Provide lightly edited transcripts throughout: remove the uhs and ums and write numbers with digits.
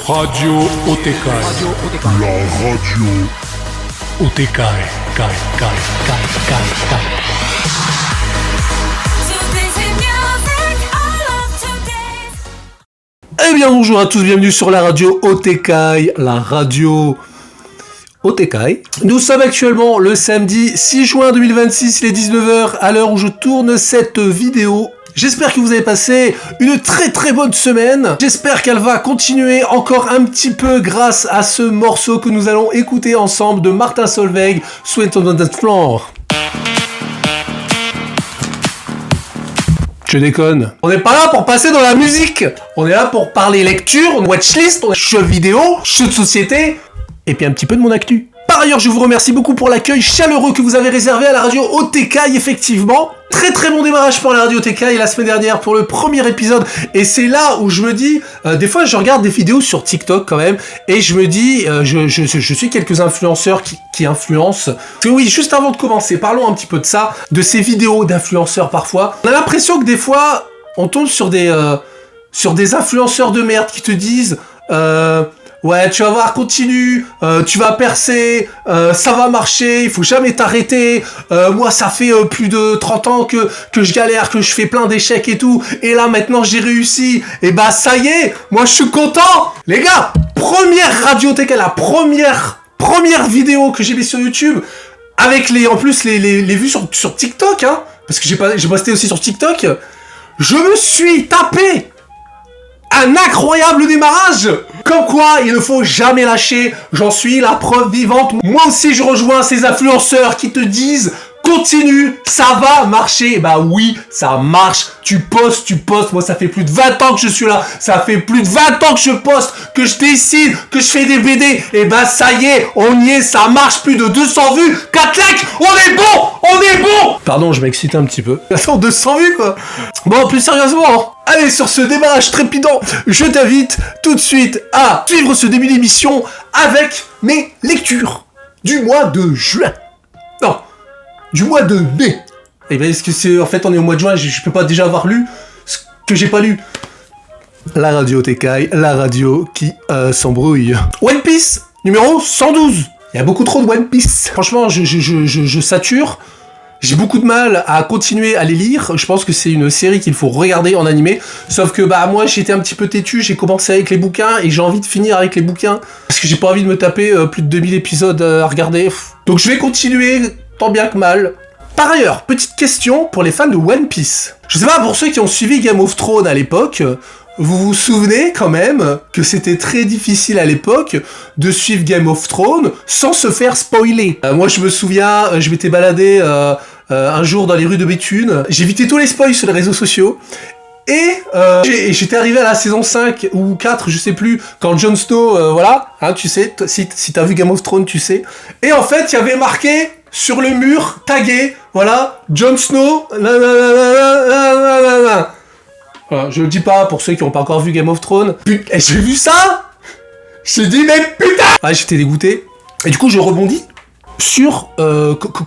Radio OTK. La radio OTK. Eh bien bonjour à tous, bienvenue sur la radio OTK, la radio OTK. Nous sommes actuellement le samedi 6 juin 2026, il est 19h à l'heure où je tourne cette vidéo. J'espère que vous avez passé une très très bonne semaine. J'espère qu'elle va continuer encore un petit peu grâce à ce morceau que nous allons écouter ensemble de Martin Solveig, Sweat on the Floor. Je déconne. On n'est pas là pour passer dans la musique. On est là pour parler lecture, watchlist, jeux vidéo, jeux de société, et puis un petit peu de mon actu. Par ailleurs, je vous remercie beaucoup pour l'accueil chaleureux que vous avez réservé à la radio OTK, effectivement. Très très bon démarrage pour la radio OTK et la semaine dernière pour le premier épisode. Et c'est là où je me dis, des fois je regarde des vidéos sur TikTok quand même, et je me dis, je suis quelques influenceurs qui influencent. Parce que oui, juste avant de commencer, parlons un petit peu de ça, de ces vidéos d'influenceurs parfois. On a l'impression que des fois, on tombe sur des influenceurs de merde qui te disent... ouais, tu vas voir, continue, tu vas percer, ça va marcher, il faut jamais t'arrêter, moi ça fait plus de 30 ans que je galère, que je fais plein d'échecs et tout, et là maintenant j'ai réussi, et bah ça y est, moi je suis content. Les gars, première radiothèque, la première vidéo que j'ai mis sur YouTube, avec les vues sur TikTok, hein, parce que j'ai posté aussi sur TikTok, je me suis tapé un incroyable démarrage. Comme quoi, il ne faut jamais lâcher. J'en suis la preuve vivante. Moi aussi, je rejoins ces influenceurs qui te disent continue, ça va marcher. Bah oui, ça marche. Tu postes. Moi, ça fait plus de 20 ans que je suis là. Ça fait plus de 20 ans que je poste, que je dessine, que je fais des BD. Et bah ça y est, on y est, ça marche. Plus de 200 vues. 4 likes, on est bon. Pardon, je m'excite un petit peu. Attends, 200 vues quoi. Bon, plus sérieusement, allez, sur ce démarrage trépidant, je t'invite tout de suite à suivre ce début d'émission avec mes lectures du mois de juin. Non, du mois de mai. Et bien, est-ce que c'est... En fait, on est au mois de juin, je peux pas déjà avoir lu ce que j'ai pas lu. La radio Tekai, la radio qui s'embrouille. One Piece, numéro 112. Il y a beaucoup trop de One Piece. Franchement, je sature. J'ai beaucoup de mal à continuer à les lire. Je pense que c'est une série qu'il faut regarder en animé. Sauf que bah moi j'étais un petit peu têtu, j'ai commencé avec les bouquins et j'ai envie de finir avec les bouquins. Parce que j'ai pas envie de me taper plus de 2000 épisodes à regarder. Donc je vais continuer tant bien que mal. Par ailleurs, petite question pour les fans de One Piece. Je sais pas, pour ceux qui ont suivi Game of Thrones à l'époque, vous vous souvenez quand même que c'était très difficile à l'époque de suivre Game of Thrones sans se faire spoiler. Moi je me souviens, je m'étais baladé un jour dans les rues de Béthune, j'évitais tous les spoils sur les réseaux sociaux, et j'étais arrivé à la saison 5 ou 4, je sais plus, quand Jon Snow, voilà, hein, tu sais, si t'as vu Game of Thrones, tu sais, et en fait il y avait marqué sur le mur, tagué, voilà, Jon Snow, voilà, je le dis pas pour ceux qui n'ont pas encore vu Game of Thrones. Putain, j'ai vu ça. J'ai dit mais putain. Ah, j'étais dégoûté. Et du coup, je rebondis sur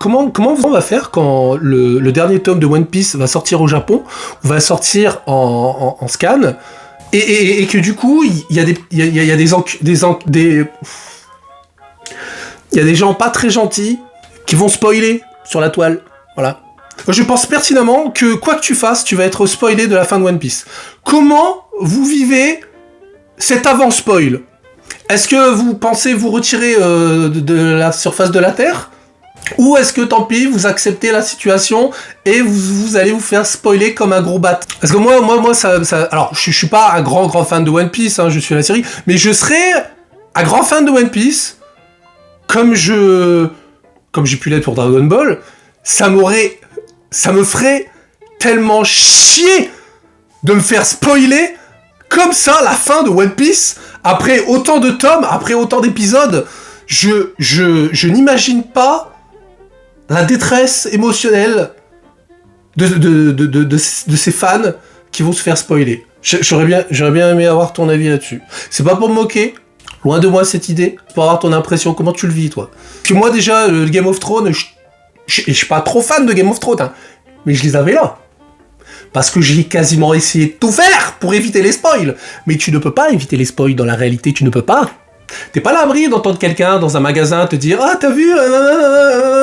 comment on va faire quand le dernier tome de One Piece va sortir au Japon, va sortir en scan, et que du coup, il y a des gens pas très gentils qui vont spoiler sur la toile. Voilà. Je pense pertinemment que quoi que tu fasses, tu vas être spoilé de la fin de One Piece. Comment vous vivez cet avant-spoil ? Est-ce que vous pensez vous retirer de la surface de la Terre ? Ou est-ce que tant pis, vous acceptez la situation et vous allez vous faire spoiler comme un gros bat ? Parce que moi ça... Alors, je suis pas un grand fan de One Piece, hein, je suis la série, mais je serais un grand fan de One Piece, comme j'ai pu l'être pour Dragon Ball, ça me ferait tellement chier de me faire spoiler comme ça la fin de One Piece après autant de tomes, après autant d'épisodes. Je n'imagine pas la détresse émotionnelle de ces fans qui vont se faire spoiler. J'aurais bien aimé avoir ton avis là-dessus. C'est pas pour me moquer, loin de moi cette idée, c'est pour avoir ton impression. Comment tu le vis, toi ? Parce que moi déjà, le Game of Thrones, je suis pas trop fan de Game of Thrones, hein, mais je les avais là. parce que j'ai quasiment essayé de tout faire pour éviter les spoils. Mais tu ne peux pas éviter les spoils dans la réalité, tu ne peux pas. T'es pas à l'abri d'entendre quelqu'un dans un magasin te dire « Ah, t'as vu ?»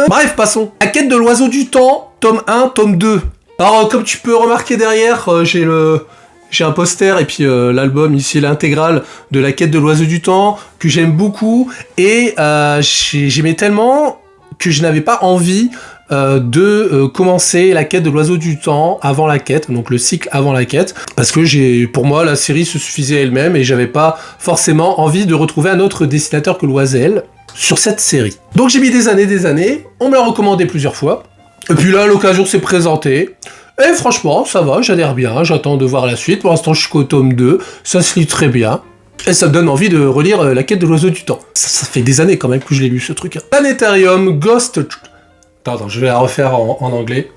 Bref, passons. La quête de l'oiseau du temps, tome 1, tome 2. Alors, comme tu peux remarquer derrière, j'ai un poster et puis l'album ici, l'intégrale de la quête de l'oiseau du temps, que j'aime beaucoup. Et j'aimais tellement que je n'avais pas envie de commencer la quête de l'oiseau du temps avant la quête, donc le cycle avant la quête, parce que pour moi la série se suffisait elle-même et j'avais pas forcément envie de retrouver un autre dessinateur que Loisel sur cette série. Donc j'ai mis des années, on me l'a recommandé plusieurs fois, et puis là l'occasion s'est présentée, et franchement ça va, j'adhère bien, j'attends de voir la suite, pour l'instant je suis qu'au tome 2, ça se lit très bien. Et ça me donne envie de relire la quête de l'oiseau du temps. Ça fait des années quand même que je l'ai lu ce truc. Planetarium Ghost... Attends, je vais la refaire en anglais.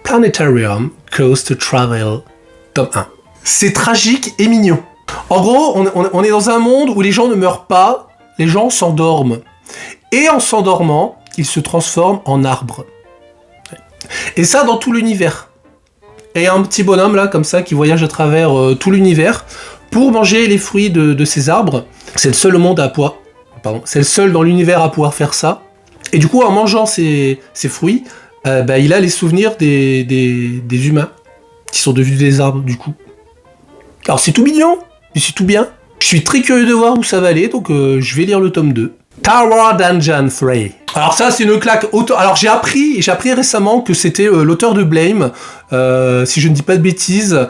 Planetarium Ghost Travel, tome 1. C'est tragique et mignon. En gros, on est dans un monde où les gens ne meurent pas, les gens s'endorment. Et en s'endormant, ils se transforment en arbres. Et ça dans tout l'univers. Et un petit bonhomme là, comme ça, qui voyage à travers tout l'univers pour manger les fruits de ces arbres. C'est le seul au monde à pouvoir... Pardon, c'est le seul dans l'univers à pouvoir faire ça. Et du coup, en mangeant ces fruits, il a les souvenirs des humains qui sont devenus des arbres, du coup. Alors, c'est tout mignon, et c'est tout bien. Je suis très curieux de voir où ça va aller, donc je vais lire le tome 2. Tower Dungeon 3. Alors ça, c'est une claque auto... Alors, j'ai appris récemment que c'était l'auteur de Blame, si je ne dis pas de bêtises,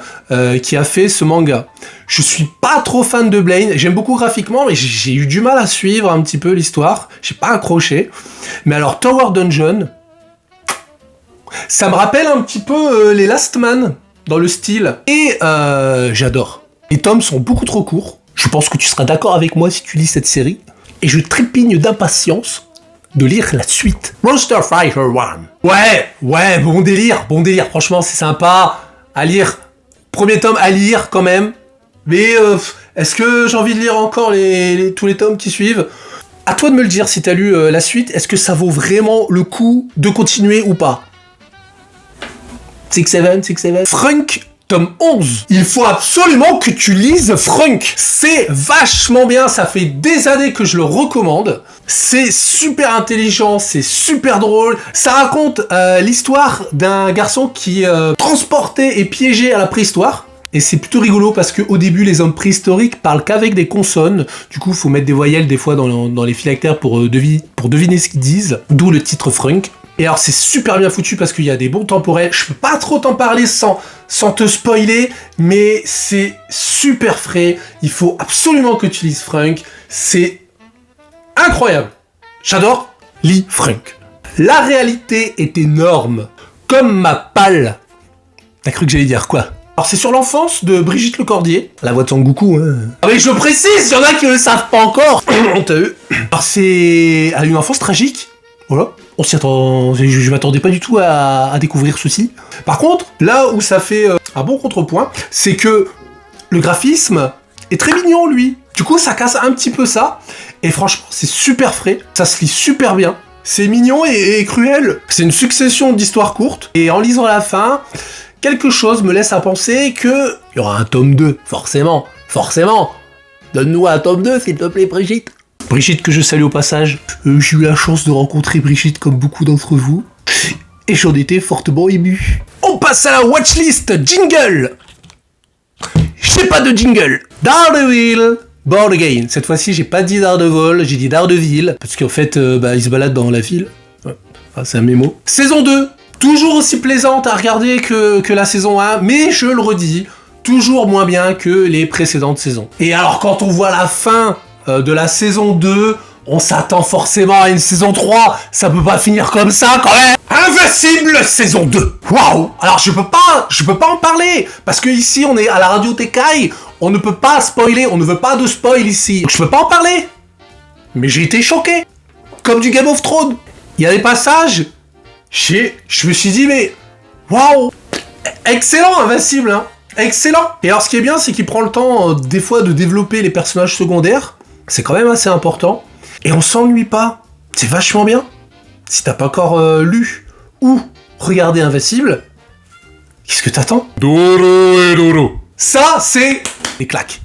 qui a fait ce manga. Je suis pas trop fan de Blame, j'aime beaucoup graphiquement, mais j'ai eu du mal à suivre un petit peu l'histoire, j'ai pas accroché. Mais alors, Tower Dungeon, ça me rappelle un petit peu les Last Man, dans le style, et j'adore. Les tomes sont beaucoup trop courts, je pense que tu seras d'accord avec moi si tu lis cette série, et je trépigne d'impatience de lire la suite. Monster Fighter 1. Ouais, bon délire, franchement c'est sympa à lire. Premier tome à lire quand même, mais est-ce que j'ai envie de lire encore tous les tomes qui suivent? À toi de me le dire si t'as lu la suite, est-ce que ça vaut vraiment le coup de continuer ou pas? 6-7. Frunk, tome 11. Il faut absolument que tu lises Frunk. C'est vachement bien, ça fait des années que je le recommande. C'est super intelligent, c'est super drôle. Ça raconte l'histoire d'un garçon qui est transporté et piégé à la préhistoire. Et c'est plutôt rigolo parce qu'au début, les hommes préhistoriques parlent qu'avec des consonnes. Du coup, il faut mettre des voyelles des fois dans les phylactères pour deviner ce qu'ils disent. D'où le titre Frunk. Et alors, c'est super bien foutu parce qu'il y a des bons temporels. Je peux pas trop t'en parler sans te spoiler, mais c'est super frais. Il faut absolument que tu lises Frunk. C'est incroyable. J'adore. Lis Frunk. La réalité est énorme. Comme ma palle. T'as cru que j'allais dire quoi? Alors c'est sur l'enfance de Brigitte Lecordier, la voix de Son Goku, hein. Ah mais je précise, il y en a qui ne le savent pas encore. T'as vu? Alors elle a une enfance tragique, voilà. On s'y attend, je m'attendais pas du tout à découvrir ceci. Par contre, là où ça fait un bon contrepoint, c'est que le graphisme est très mignon lui. Du coup ça casse un petit peu ça, et franchement c'est super frais, ça se lit super bien. C'est mignon et cruel. C'est une succession d'histoires courtes, et en lisant la fin... quelque chose me laisse à penser que il y aura un tome 2, forcément. Donne-nous un tome 2, s'il te plaît, Brigitte. Brigitte, que je salue au passage. J'ai eu la chance de rencontrer Brigitte comme beaucoup d'entre vous. Et j'en étais fortement ému. On passe à la watchlist jingle. J'ai pas de jingle. Daredevil, Born Again. Cette fois-ci, j'ai pas dit Daredevil, j'ai dit Daredevil. Parce qu'en fait, il se balade dans la ville. Ouais. Enfin, c'est un mémo. Saison 2. Toujours aussi plaisante à regarder que la saison 1, mais je le redis, toujours moins bien que les précédentes saisons. Et alors quand on voit la fin de la saison 2, on s'attend forcément à une saison 3, ça peut pas finir comme ça quand même. Invincible saison 2. Waouh. Alors je peux pas en parler, parce que ici on est à la radio Tekai, on ne peut pas spoiler, on ne veut pas de spoil ici. Donc je peux pas en parler. Mais j'ai été choqué. Comme du Game of Thrones. Il y a des passages... Je me suis dit, mais waouh, excellent Invincible, hein, excellent. Et alors ce qui est bien, c'est qu'il prend le temps des fois de développer les personnages secondaires, c'est quand même assez important, et on s'ennuie pas, c'est vachement bien. Si t'as pas encore lu ou regardé Invincible, Qu'est-ce que t'attends? Doro et Doro. Ça, c'est des claques.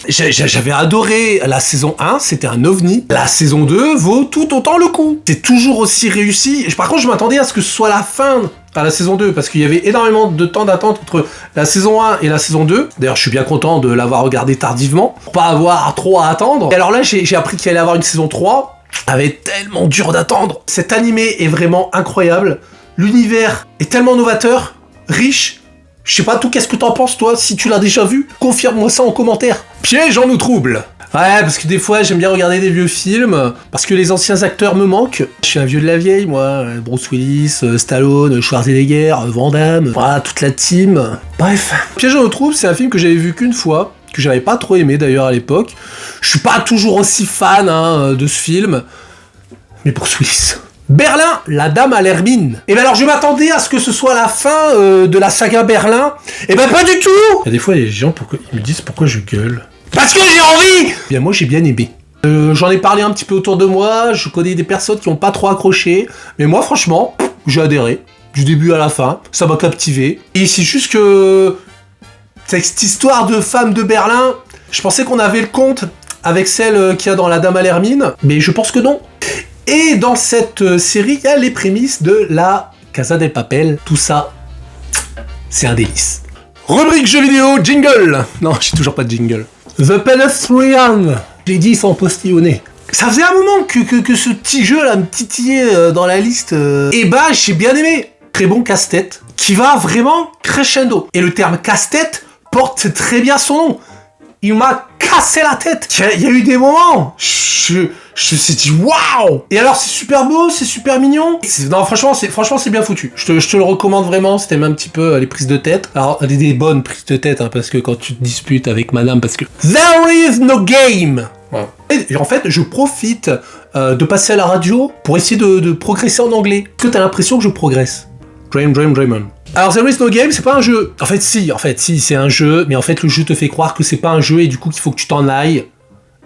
J'avais adoré la saison 1, c'était un ovni. La saison 2 vaut tout autant le coup. C'est toujours aussi réussi. Par contre, je m'attendais à ce que ce soit la fin à la saison 2, parce qu'il y avait énormément de temps d'attente entre la saison 1 et la saison 2. D'ailleurs, je suis bien content de l'avoir regardé tardivement, pour pas avoir trop à attendre. Et alors là, j'ai appris qu'il allait y avoir une saison 3. Ça avait tellement dur d'attendre. Cet animé est vraiment incroyable. L'univers est tellement novateur, riche. Je sais pas, tout, qu'est-ce que t'en penses, toi? Si tu l'as déjà vu, confirme-moi ça en commentaire. Piège en eau trouble. Ouais, parce que des fois, j'aime bien regarder des vieux films, parce que les anciens acteurs me manquent. Je suis un vieux de la vieille, moi. Bruce Willis, Stallone, Schwarzenegger, Van Damme, voilà, toute la team. Bref. Piège en eau trouble, c'est un film que j'avais vu qu'une fois, que j'avais pas trop aimé d'ailleurs à l'époque. Je suis pas toujours aussi fan de ce film, mais Bruce Willis... Berlin, la dame à l'hermine. Et ben alors je m'attendais à ce que ce soit la fin de la saga Berlin. Et ben pas du tout. Il y a des fois les gens ils me disent pourquoi je gueule. Parce que j'ai envie. Bien moi j'ai bien aimé. J'en ai parlé un petit peu autour de moi. Je connais des personnes qui ont pas trop accroché. Mais moi franchement, j'ai adhéré. Du début à la fin. Ça m'a captivé. Et c'est juste que cette histoire de femme de Berlin, je pensais qu'on avait le compte avec celle qu'il y a dans la dame à l'hermine. Mais je pense que non. Et dans cette série, il y a les prémices de la Casa del Papel. Tout ça, c'est un délice. Rubrique jeux vidéo, jingle. Non, j'ai toujours pas de jingle. The Pedestrian. J'ai dit sans postillonner. Ça faisait un moment que ce petit jeu là me titillait dans la liste. Et bah, j'ai bien aimé. Très bon casse-tête qui va vraiment crescendo. Et le terme casse-tête porte très bien son nom. Il m'a cassé la tête. Il y a eu des moments. Je me suis dit waouh. Et alors c'est super beau, c'est super mignon. Non franchement c'est bien foutu. Je te le recommande vraiment. C'était même un petit peu les prises de tête. Alors des bonnes prises de tête parce que quand tu te disputes avec madame parce que there is no game. Ouais. Et en fait je profite de passer à la radio pour essayer de progresser en anglais. Est-ce que t'as l'impression que je progresse? Dream on. Alors There is no game, c'est pas un jeu. En fait si, c'est un jeu, mais en fait le jeu te fait croire que c'est pas un jeu et du coup qu'il faut que tu t'en ailles.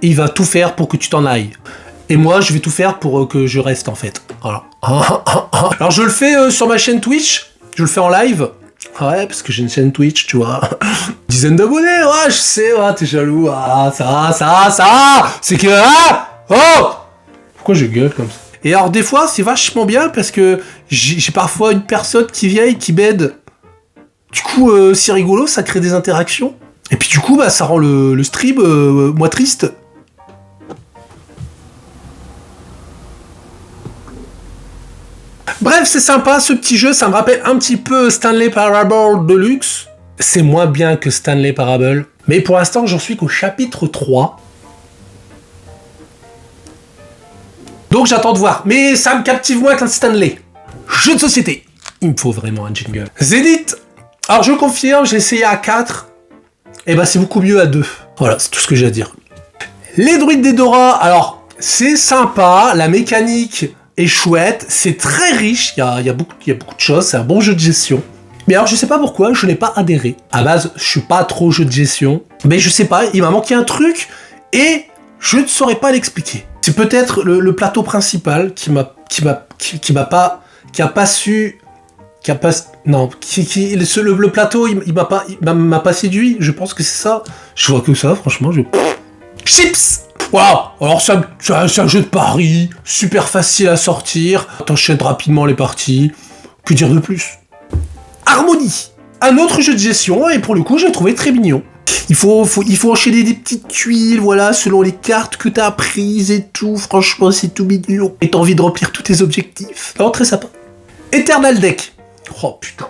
Et il va tout faire pour que tu t'en ailles. Et moi je vais tout faire pour que je reste en fait. Voilà. Alors je le fais sur ma chaîne Twitch, je le fais en live. Ouais, parce que j'ai une chaîne Twitch, tu vois. Dizaines d'abonnés, ouais, je sais, ouais, t'es jaloux. Ah, ça, c'est que... Ah oh. Pourquoi je gueule comme ça? Et alors des fois c'est vachement bien parce que j'ai parfois une personne qui vient et qui m'aide. Du coup c'est rigolo, ça crée des interactions. Et puis du coup bah ça rend le stream moins triste. Bref c'est sympa ce petit jeu, ça me rappelle un petit peu Stanley Parable Deluxe. C'est moins bien que Stanley Parable. Mais pour l'instant j'en suis qu'au chapitre 3. Donc j'attends de voir, mais ça me captive moins qu'un Stanley. Jeu de société. Il me faut vraiment un jingle. Zénith. Alors je confirme, j'ai essayé à 4. Et bah c'est beaucoup mieux à 2. Voilà, c'est tout ce que j'ai à dire. Les druides d'Edora, alors c'est sympa, la mécanique est chouette, c'est très riche, il y a beaucoup de choses, c'est un bon jeu de gestion. Mais alors je sais pas pourquoi, je n'ai pas adhéré. À base, je suis pas trop jeu de gestion, mais je sais pas, il m'a manqué un truc et je ne saurais pas l'expliquer. C'est peut-être le plateau principal le plateau il m'a pas séduit, je pense que c'est ça. Je vois que ça, franchement, Chips. Waouh. Alors c'est un jeu de pari, super facile à sortir, t'enchaînes rapidement les parties, que dire de plus? Harmonie, un autre jeu de gestion, et pour le coup, je l'ai trouvé très mignon. Il faut enchaîner des petites tuiles, voilà, selon les cartes que t'as prises et tout. Franchement, c'est tout mignon. Et t'as envie de remplir tous tes objectifs. Alors, très sympa. Eternal Deck. Oh, putain.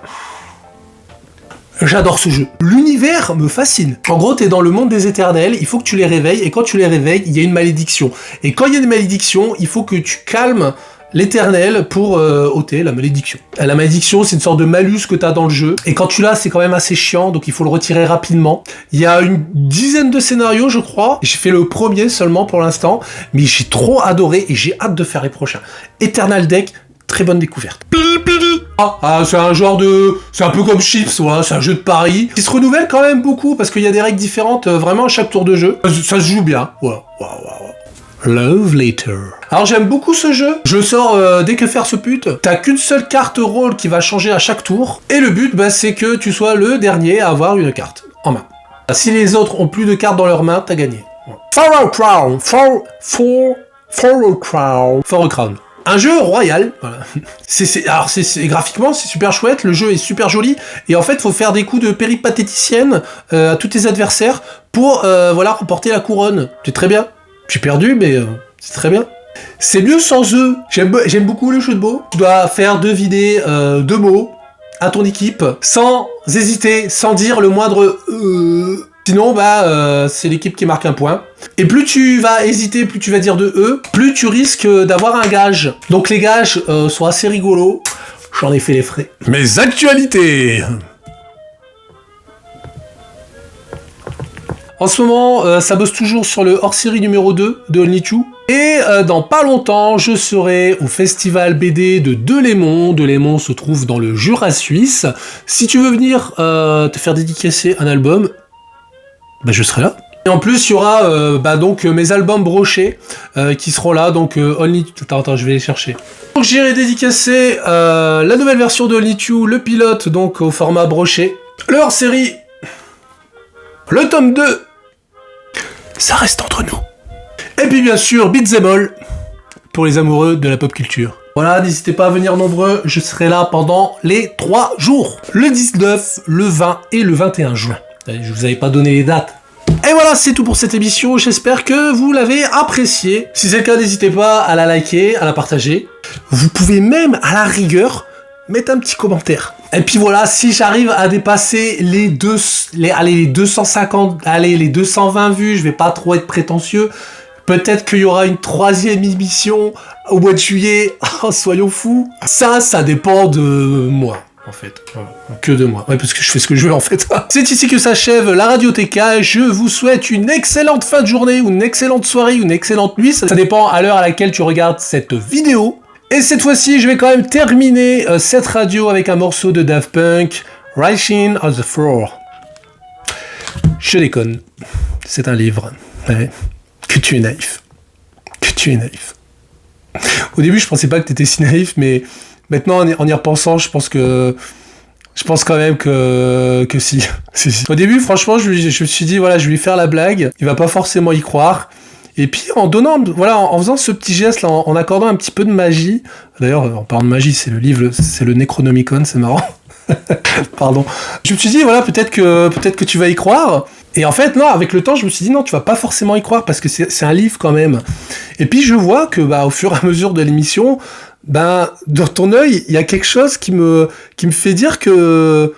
J'adore ce jeu. L'univers me fascine. En gros, t'es dans le monde des éternels, il faut que tu les réveilles, et quand tu les réveilles, il y a une malédiction. Et quand il y a une malédiction, il faut que tu calmes l'éternel pour ôter la malédiction. La malédiction, c'est une sorte de malus que t'as dans le jeu, et quand tu l'as, c'est quand même assez chiant, donc il faut le retirer rapidement. Il y a une dizaine de scénarios, je crois. J'ai fait le premier seulement pour l'instant, mais j'ai trop adoré, et j'ai hâte de faire les prochains. Eternal Deck, très bonne découverte. C'est un genre de... C'est un peu comme Chips, voilà, c'est un jeu de paris, qui se renouvelle quand même beaucoup, parce qu'il y a des règles différentes, vraiment à chaque tour de jeu. Ça se joue bien, voilà. Love Letter. Alors j'aime beaucoup ce jeu, je le sors dès que faire se pute. T'as qu'une seule carte rôle qui va changer à chaque tour, et le but c'est que tu sois le dernier à avoir une carte en main. Si les autres ont plus de cartes dans leurs mains, t'as gagné. For a Crown, for a Crown. Un jeu royal, voilà. Alors graphiquement c'est super chouette, le jeu est super joli, et en fait faut faire des coups de péripatéticienne à tous tes adversaires pour remporter la couronne. C'est très bien. J'ai perdu, mais c'est très bien. C'est mieux sans eux. J'aime beaucoup le jeu de mots. Tu dois faire deviner 2 mots à ton équipe sans hésiter, sans dire le moindre Sinon, c'est l'équipe qui marque un point. Et plus tu vas hésiter, plus tu vas dire de plus tu risques d'avoir un gage. Donc les gages sont assez rigolos. J'en ai fait les frais. Mes actualités. En ce moment, ça bosse toujours sur le hors-série numéro 2 de Only Two. Et dans pas longtemps, je serai au festival BD de Delémont. Delémont se trouve dans le Jura suisse. Si tu veux venir te faire dédicacer un album, je serai là. Et en plus, il y aura donc mes albums brochés qui seront là. Donc Only Two. Attends, je vais les chercher. Donc j'irai dédicacer la nouvelle version de Only Two, le pilote donc au format broché, le hors-série, le tome 2. Ça reste entre nous. Et puis bien sûr, Beats and All, pour les amoureux de la pop culture. Voilà, n'hésitez pas à venir nombreux, je serai là pendant les 3 jours. Le 19, le 20 et le 21 juin. Je vous avais pas donné les dates. Et voilà, c'est tout pour cette émission, j'espère que vous l'avez appréciée. Si c'est le cas, n'hésitez pas à la liker, à la partager. Vous pouvez même, à la rigueur, mettre un petit commentaire. Et puis voilà, si j'arrive à dépasser les 250, les 220 vues, je vais pas trop être prétentieux. Peut-être qu'il y aura une 3e émission au mois de juillet. Oh, soyons fous. Ça dépend de moi, en fait. Que de moi. Ouais, parce que je fais ce que je veux, en fait. C'est ici que s'achève la Radiothéca. Je vous souhaite une excellente fin de journée, ou une excellente soirée, ou une excellente nuit. Ça dépend à l'heure à laquelle tu regardes cette vidéo. Et cette fois-ci, je vais quand même terminer cette radio avec un morceau de Daft Punk, Rising on the Floor. Je déconne. C'est un livre. Ouais. Que tu es naïf. Que tu es naïf. Au début, je pensais pas que t'étais si naïf, mais maintenant, en y repensant, je pense quand même que si. Au début, franchement, je me suis dit, voilà, je vais lui faire la blague. Il va pas forcément y croire. Et puis en faisant ce petit geste là, en accordant un petit peu de magie. D'ailleurs, en parlant de magie, c'est le Necronomicon, c'est marrant. Pardon. Je me suis dit voilà, peut-être que tu vas y croire. Et en fait non, avec le temps, je me suis dit non, tu vas pas forcément y croire parce que c'est un livre quand même. Et puis je vois que au fur et à mesure de l'émission, dans ton œil, il y a quelque chose qui me fait dire que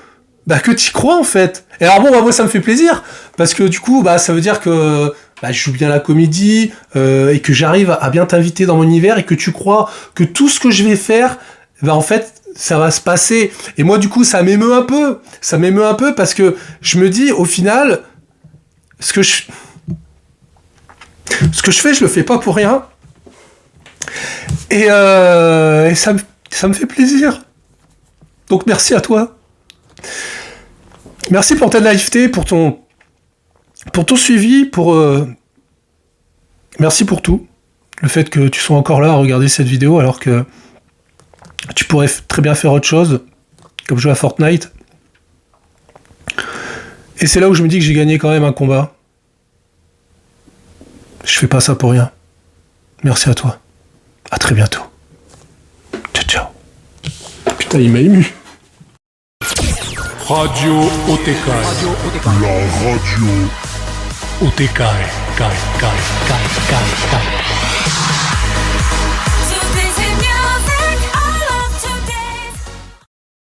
tu y crois en fait. Et alors moi ça me fait plaisir parce que du coup ça veut dire que je joue bien la comédie et que j'arrive à bien t'inviter dans mon univers et que tu crois que tout ce que je vais faire, en fait, ça va se passer. Et moi, du coup, ça m'émeut un peu. Ça m'émeut un peu parce que je me dis, au final, ce que je fais, je le fais pas pour rien. Et ça me fait plaisir. Donc, merci à toi. Merci pour ta naïveté, pour ton suivi, merci pour tout. Le fait que tu sois encore là à regarder cette vidéo alors que tu pourrais très bien faire autre chose, comme jouer à Fortnite. Et c'est là où je me dis que j'ai gagné quand même un combat. Je fais pas ça pour rien. Merci à toi. À très bientôt. Ciao, ciao. Putain, il m'a ému. Radio OTK. La radio OTK.